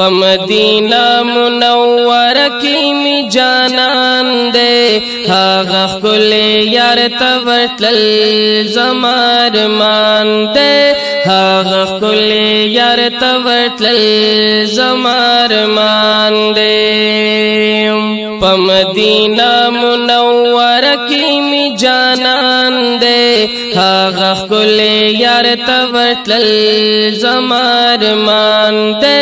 په مدینه منوره کې می جانان دے هغه ښکلی یار ته ورتلل زما ارمان دے هغه ښکلی یار ته ورتلل زما ارمان دے په مدینه منوره کې می جانان دے هغه ښکلی یار ته ورتلل زما ارمان دے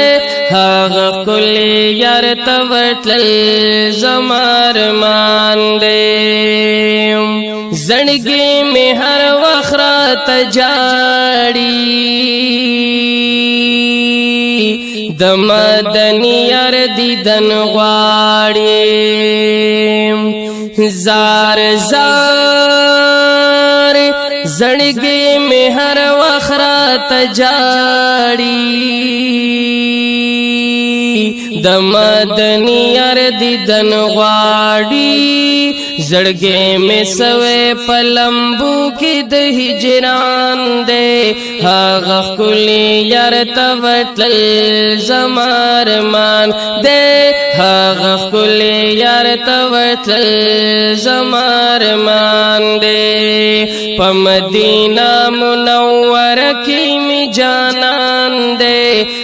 هغه ښکلی یار ته ورتلل زما ارمان دے زړګي مې هر وخت راته جاړي د مدني یار دیدن غواړي زار زار زړګي مې هر وخت راته جاړي د مدني یار دیدن غواړي زړګي مې سوې پلمبو کې د هجران دے هغه ښکلی یار ته ورتلل زما ارمان دے هغه ښکلی یار ته ورتلل زما ارمان دے په مدینه منوره کې می جانان دے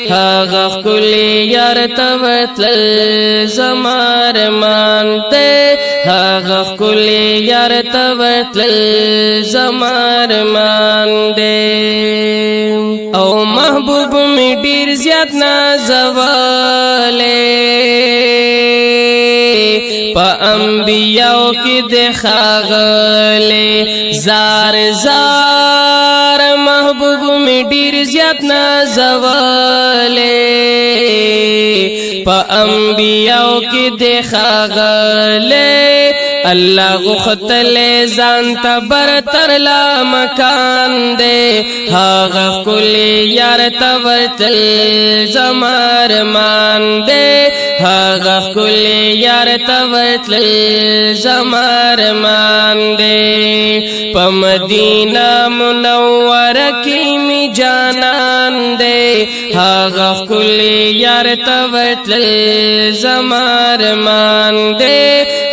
هغه ښکلی یار ته ورتلل زما ارمان دے هغه ښکلی یار ته ورتلل زما ارمان دے او محبوب می ډیر زیات نازوله په انبیاء کې د ښاغله زار زار محبوب می ډیر زیات نازوله په انبیاء کې د ښاغله اللہ غختل زان تبرتر لا مکان دے هاغه ښکلی یار ته ورتلل زما ارمان دے هاغه ښکلی یار ته ورتلل زما ارمان دے په مدینه منوره کې می جانان دے هاغه ښکلی یار ته ورتلل زما ارمان دے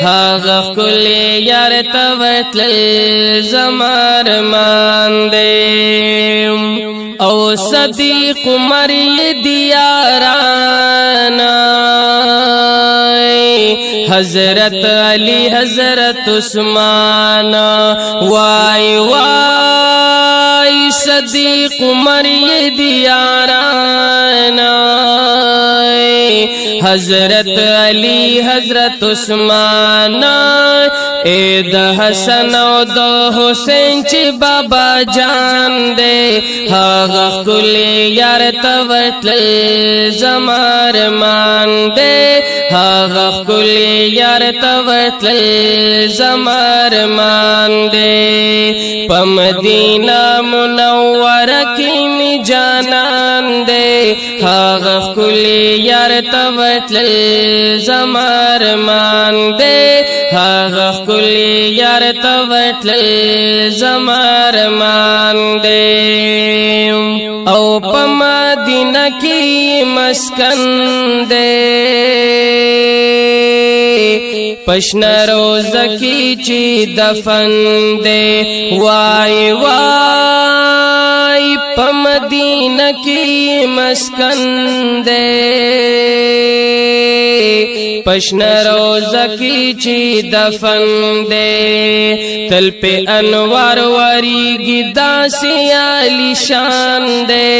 هاغه ښکلی یار ته ورتلل زما ارمان دے او صدیق عمر دی یارانا حضرت علی حضرت عثمان وای وای صدیق عمر دی یارانا حضرت علی حضرت عثمان اے د حسن او د حسین چې بابا جان دے هاغه ښکلی یار ته ورتلل زما ارمان دے هاغه ښکلی یار ته ورتلل زما ارمان دے په مدینه منوره کې می جانان دے هاغه ښکلی یار ته ورتلل زما ارمان دے هاغه ښکلی یار ته ورتلل زما ارمان دے او په مدینه کې مسکن دے پشن روزه کې چې دفن دے وای وای په مدینه کې مسکن دے پشن روزه کې چې دفن دے تل په انوار وریږي داسې عالی شان دے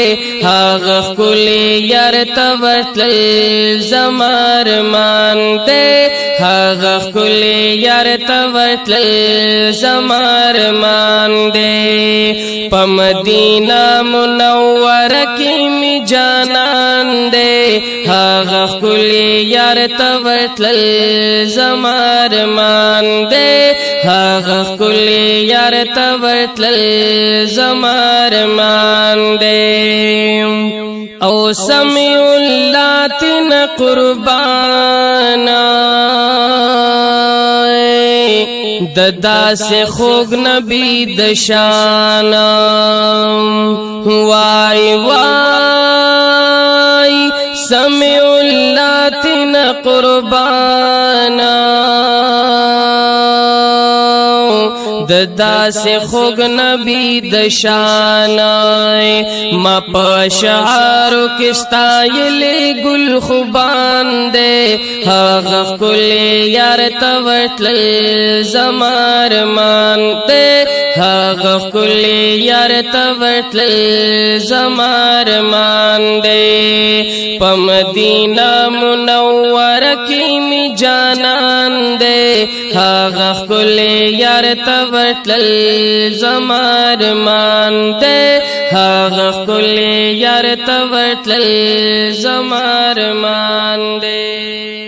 هاغه ښکلی یار ته ورتلل زما ارمان دے هاغه ښکلی یار ته ورتلل زما ارمان دے په مدینه منوره کې می جانان دے هاغه ښکلی یار ته ورتلل زما ارمان دے هاغه ښکلی یار ته ورتلل زما ارمان دے او سمیع الله تن قربانا ددا سے خوگ نبی دشانا وای وای سمع اللہ تن قربانا ددا سے خوگ نبی دشانائے ما پشعارو کستایل گل خوبان دے حق کلی یار توتل زمار مان دے حق کلی یار توتل زمار مان دے پمدینہ منور کی می جانان دے حق کلی یار توتل زمار مان دے حق کلی یار توتل زمار مان دے